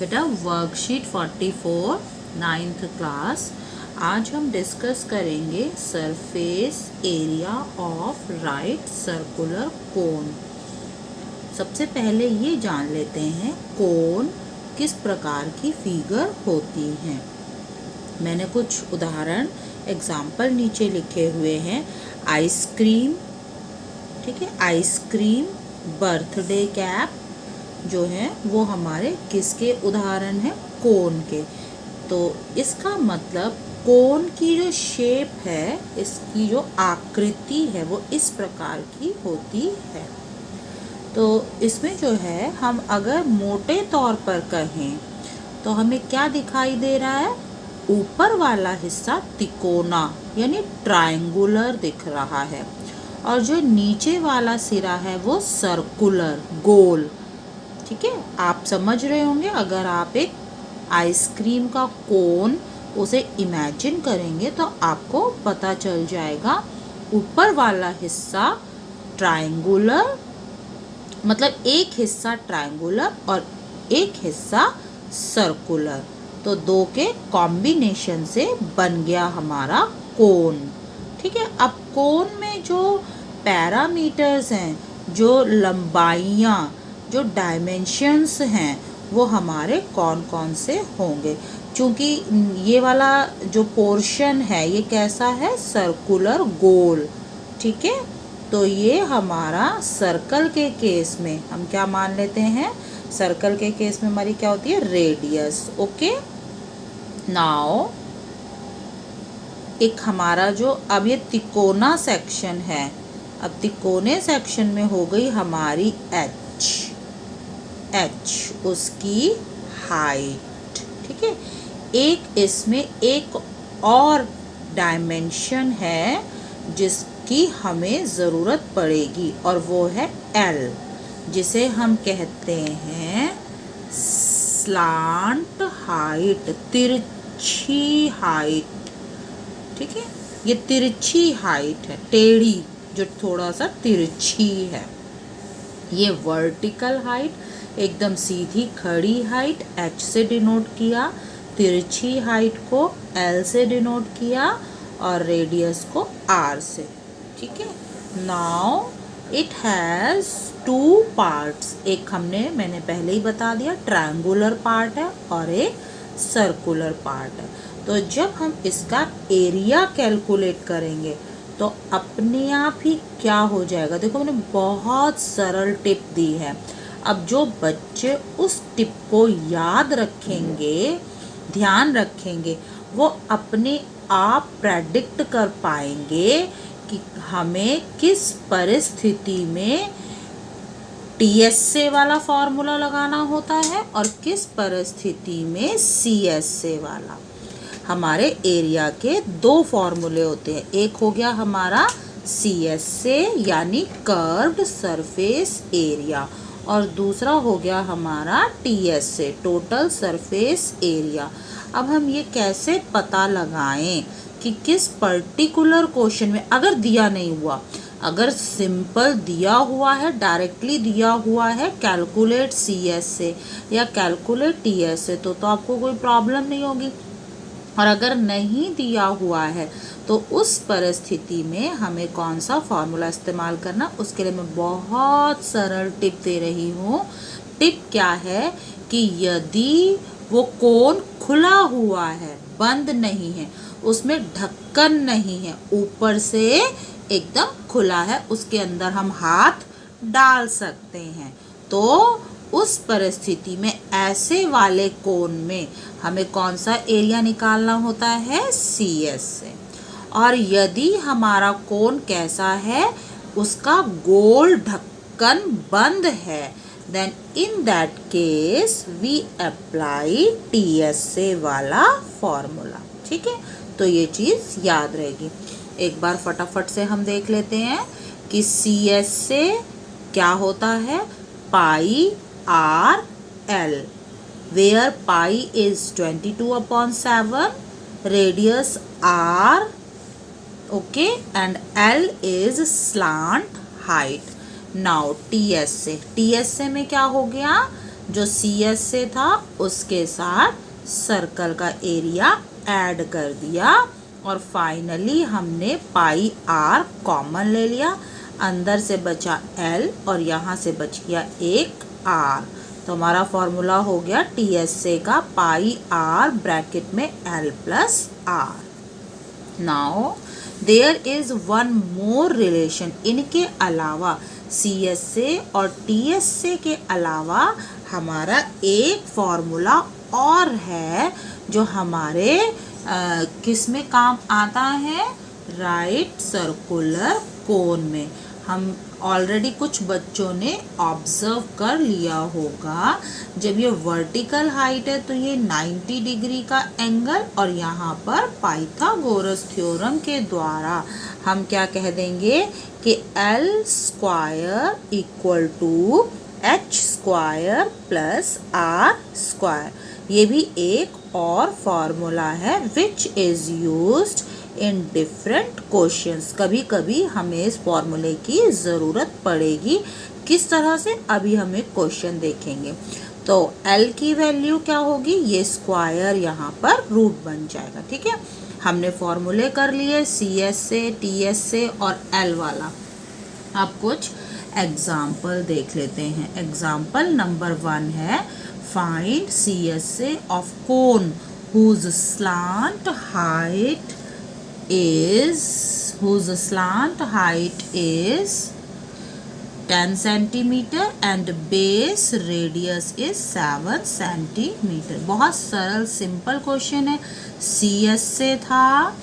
बेटा worksheet 44 ninth class. आज हम डिस्कस करेंगे surface area of right circular cone. सबसे पहले ये जान लेते हैं कोन किस प्रकार की फिगर होती हैं। मैंने कुछ उदाहरण एग्जाम्पल नीचे लिखे हुए हैं। आइसक्रीम, ठीक है, आइसक्रीम, बर्थडे कैप जो है वो हमारे किसके उदाहरण हैं? कोन के। तो इसका मतलब कोन की जो शेप है, इसकी जो आकृति है वो इस प्रकार की होती है। तो इसमें जो है हम अगर मोटे तौर पर कहें तो हमें क्या दिखाई दे रहा है? ऊपर वाला हिस्सा तिकोना यानी ट्रायंगुलर दिख रहा है और जो नीचे वाला सिरा है वो सर्कुलर, गोल। ठीक है, आप समझ रहे होंगे। अगर आप एक आइसक्रीम का कोन उसे इमेजिन करेंगे तो आपको पता चल जाएगा ऊपर वाला हिस्सा ट्रायंगुलर, मतलब एक हिस्सा ट्रायंगुलर और एक हिस्सा सर्कुलर। तो दो के कॉम्बिनेशन से बन गया हमारा कोन। ठीक है, अब कोन में जो पैरामीटर्स हैं, जो लंबाइयाँ, जो डायमेंशंस हैं वो हमारे कौन कौन से होंगे? क्योंकि ये वाला जो पोर्शन है ये कैसा है? सर्कुलर, गोल। ठीक है, तो ये हमारा सर्कल के केस में हम क्या मान लेते हैं? सर्कल के केस में हमारी क्या होती है? रेडियस। ओके, नाउ एक हमारा जो अब ये तिकोना सेक्शन है, अब तिकोने सेक्शन में हो गई हमारी एच उसकी हाइट। ठीक है, एक इसमें एक और डायमेंशन है जिसकी हमें ज़रूरत पड़ेगी और वो है एल, जिसे हम कहते हैं स्लांट हाइट, तिरछी हाइट। ठीक है, ये तिरछी हाइट है, टेढ़ी, जो थोड़ा सा तिरछी है। ये वर्टिकल हाइट, एकदम सीधी खड़ी हाइट, एच से डिनोट किया, तिरछी हाइट को एल से डिनोट किया और रेडियस को आर से। ठीक है, now it has two parts. एक मैंने पहले ही बता दिया, ट्रायंगुलर पार्ट है और एक सर्कुलर पार्ट है। तो जब हम इसका एरिया कैलकुलेट करेंगे तो अपने आप ही क्या हो जाएगा? देखो मैंने बहुत सरल टिप दी है। अब जो बच्चे उस टिप को याद रखेंगे, ध्यान रखेंगे, वो अपने आप प्रेडिक्ट कर पाएंगे कि हमें किस परिस्थिति में TSA वाला फॉर्मूला लगाना होता है और किस परिस्थिति में CSA वाला। हमारे एरिया के दो फॉर्मूले होते हैं। एक हो गया हमारा CSA यानी कर्व्ड सरफेस एरिया और दूसरा हो गया हमारा TSA, टोटल सरफेस एरिया। अब हम ये कैसे पता लगाएं कि किस पर्टिकुलर क्वेश्चन में, अगर दिया नहीं हुआ, अगर सिंपल दिया हुआ है, डायरेक्टली दिया हुआ है कैलकुलेट CSA या कैलकुलेट TSA, तो आपको कोई प्रॉब्लम नहीं होगी। और अगर नहीं दिया हुआ है तो उस परिस्थिति में हमें कौन सा फॉर्मूला इस्तेमाल करना, उसके लिए मैं बहुत सरल टिप दे रही हूँ। टिप क्या है कि यदि वो कोन खुला हुआ है, बंद नहीं है, उसमें ढक्कन नहीं है, ऊपर से एकदम खुला है, उसके अंदर हम हाथ डाल सकते हैं, तो उस परिस्थिति में ऐसे वाले कोन में हमें कौन सा एरिया निकालना होता है? CSA। और यदि हमारा कोन कैसा है? उसका गोल ढक्कन बंद है, then in that case we apply TSA वाला फॉर्मूला। ठीक है, तो ये चीज़ याद रहेगी। एक बार फटाफट से हम देख लेते हैं कि CSA क्या होता है? पाई R L, where pi is 22/7, radius R, okay, and L is slant height. Now TSA में क्या हो गया? जो CS से था उसके साथ सर्कल का एरिया ऐड कर दिया और फाइनली हमने पाई r कॉमन ले लिया, अंदर से बचा L और यहाँ से बच गया एक r। तो हमारा फॉर्मूला हो गया TSA का पाई r ब्रैकेट में L plus r। Now there is one more relation, इनके अलावा CSA और TSA के अलावा हमारा एक फॉर्मूला और है जो हमारे किस में काम आता है, राइट सर्कुलर कोन में। हम ऑलरेडी कुछ बच्चों ने ऑब्जर्व कर लिया होगा, जब ये वर्टिकल हाइट है तो ये 90 डिग्री का एंगल, और यहाँ पर पाइथागोरस थ्योरम के द्वारा हम क्या कह देंगे कि L square equal to H square plus R square. ये भी एक और फॉर्मूला है which is used in different questions. कभी कभी हमें इस फॉर्मूले की ज़रूरत पड़ेगी। किस तरह से, अभी हम एक क्वेश्चन देखेंगे। तो L की वैल्यू क्या होगी, ये स्क्वायर यहाँ पर रूट बन जाएगा। ठीक है, हमने फॉर्मूले कर लिए CSA, TSA और L वाला। अब कुछ एग्जाम्पल देख लेते हैं। एग्जाम्पल नंबर 1 है, find CSA of cone whose slant height is 10 centimeter and base radius is 7 centimeter। बहुत सरल सिंपल क्वेश्चन है। CSA था,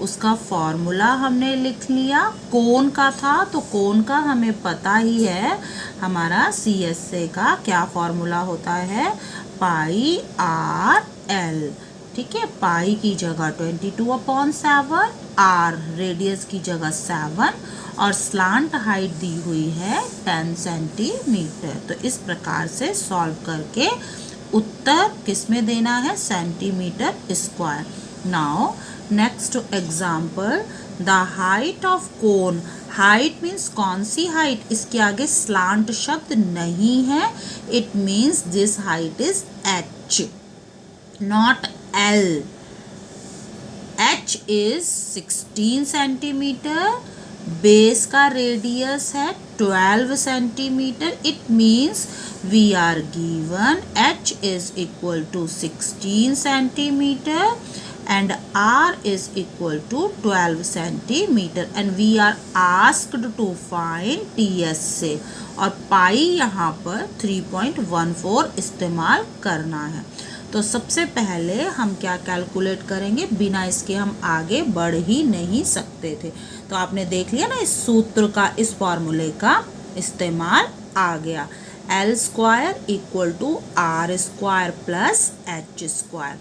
उसका फॉर्मूला हमने लिख लिया, कोन का था तो कोन का हमें पता ही है, हमारा CSA का क्या फॉर्मूला होता है, पाई आर एल। ठीक है, पाई की जगह 22/7, आर रेडियस की जगह 7 और स्लांट हाइट दी हुई है 10 सेंटीमीटर। तो इस प्रकार से सॉल्व करके उत्तर किस में देना है, centimetre square. Now next example, the height of cone. Height means कौन सी हाइट, इसके आगे स्लांट शब्द नहीं है, it means this height is H not L। H is 16 centimetre, base का रेडियस है 12 centimetre, it means we are given H is equal to 16 centimetre and R is equal to 12 centimeter and we are asked to find TSA और पाई यहाँ पर 3.14 इस्तेमाल करना है। तो सबसे पहले हम क्या कैलकुलेट करेंगे, बिना इसके हम आगे बढ़ ही नहीं सकते थे। तो आपने देख लिया ना, इस सूत्र का, इस फॉर्मूले का इस्तेमाल आ गया। L square equal to R square plus H square.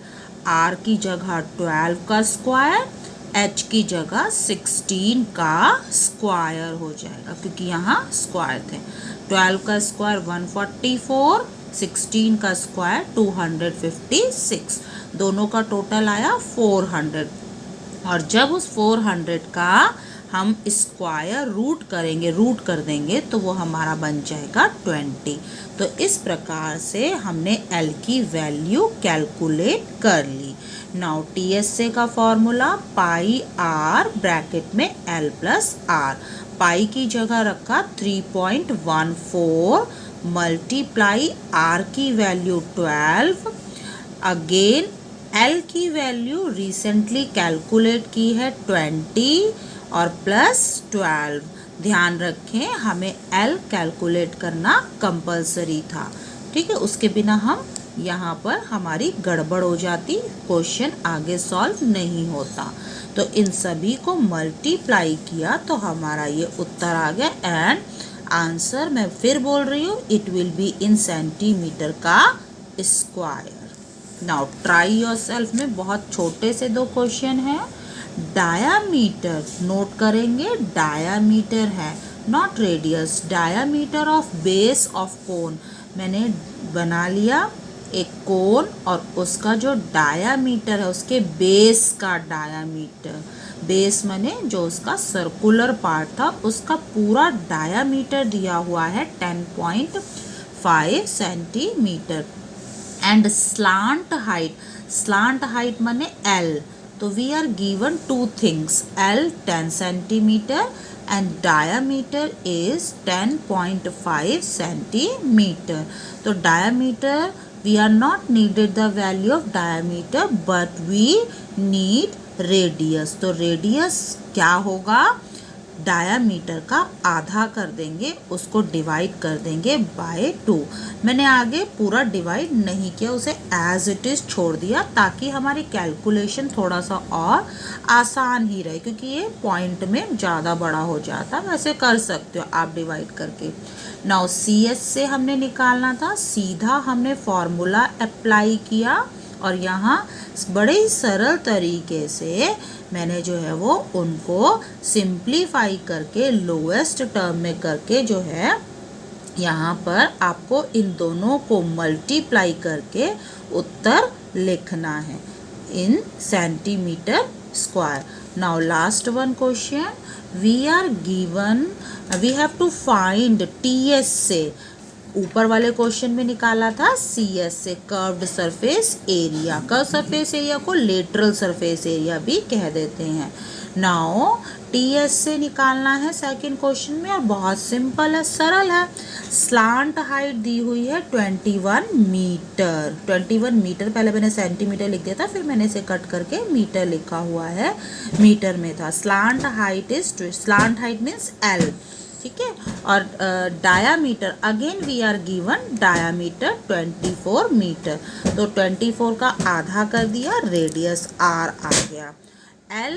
R की जगह 12 का स्क्वायर, H की जगह 16 का स्क्वायर हो जाएगा, क्योंकि यहाँ स्क्वायर थे। 12 का स्क्वायर 144, 16 का स्क्वायर 256, दोनों का टोटल आया 400। और जब उस 400 का हम स्क्वायर रूट करेंगे, रूट कर देंगे, तो वो हमारा बन जाएगा 20। तो इस प्रकार से हमने L की वैल्यू कैलकुलेट कर ली। नाउ TSA का फॉर्मूला पाई R ब्रैकेट में L प्लस R। पाई की जगह रखा 3.14 मल्टीप्लाई R की वैल्यू 12, अगेन L की वैल्यू रिसेंटली कैलकुलेट की है 20 और प्लस 12। ध्यान रखें, हमें L कैलकुलेट करना कंपलसरी था। ठीक है, उसके बिना हम यहाँ पर हमारी गड़बड़ हो जाती, क्वेश्चन आगे सॉल्व नहीं होता। तो इन सभी को मल्टीप्लाई किया तो हमारा ये उत्तर आ गया। एंड आंसर मैं फिर बोल रही हूँ, it will be in centimetre का स्क्वायर। नाउ ट्राई योरसेल्फ में बहुत छोटे से 2 क्वेश्चन हैं। डायामीटर नोट करेंगे, डायामीटर है not radius. Diameter of base of cone, मैंने बना लिया एक कोन और उसका जो डायामीटर है, उसके बेस का डायामीटर, बेस माने जो उसका सर्कुलर पार्ट था, उसका पूरा डायामीटर दिया हुआ है सेंटीमीटर। एंड स्लांट हाइट माने एल, तो we are given two things, L 10 centimetre and diameter is 10.5 centimetre. तो diameter, we are not needed the value of diameter but we need radius। तो रेडियस क्या होगा, diameter का आधा कर देंगे, उसको डिवाइड कर देंगे बाय 2। मैंने आगे पूरा डिवाइड नहीं किया, उसे एज इट इज़ छोड़ दिया ताकि हमारी कैलकुलेशन थोड़ा सा और आसान ही रहे, क्योंकि ये पॉइंट में ज़्यादा बड़ा हो जाता। वैसे कर सकते हो आप डिवाइड करके। नाउ CS से हमने निकालना था, सीधा हमने फॉर्मूला अप्लाई किया और यहाँ बड़े ही सरल तरीके से मैंने जो है वो उनको सिंप्लीफाई करके लोएस्ट टर्म में करके जो है यहाँ पर आपको इन दोनों को मल्टीप्लाई करके उत्तर लिखना है in centimetre square. Now last one question, we are given, we have to find TS से, ऊपर वाले क्वेश्चन में निकाला था CS से, curved surface area. Curve surface area को लेटरल सरफेस एरिया भी कह देते हैं। नाउ TS से निकालना है सेकंड क्वेश्चन में, और बहुत सिंपल है, सरल है। स्लांट हाइट दी हुई है 21 मीटर। 21 मीटर, पहले मैंने सेंटीमीटर लिख दिया था, फिर मैंने इसे कट करके मीटर लिखा हुआ है, मीटर में था। स्लांट हाइट मीन्स L, ठीक है। और diameter, again we are given diameter 24 metre, तो 24 का आधा कर दिया, रेडियस R आ गया। L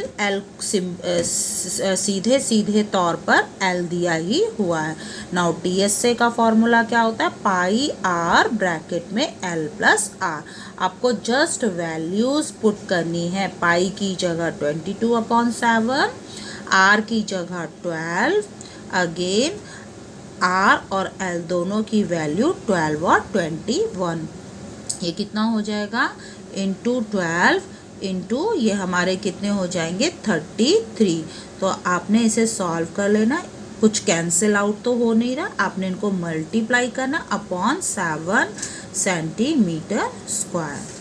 सीधे सीधे तौर पर L दिया ही हुआ है। नाउ TS का फॉर्मूला क्या होता है, पाई R ब्रैकेट में L प्लस R। आपको जस्ट वैल्यूज पुट करनी है, पाई की जगह 22/7, R की जगह 12, अगेन R और L दोनों की वैल्यू 12 और 21। ये कितना हो जाएगा, इंटू 12 इंटू ये हमारे कितने हो जाएंगे 33। तो आपने इसे सॉल्व कर लेना, कुछ कैंसिल आउट तो हो नहीं रहा, आपने इनको मल्टीप्लाई करना अपॉन 7 सेंटीमीटर स्क्वायर।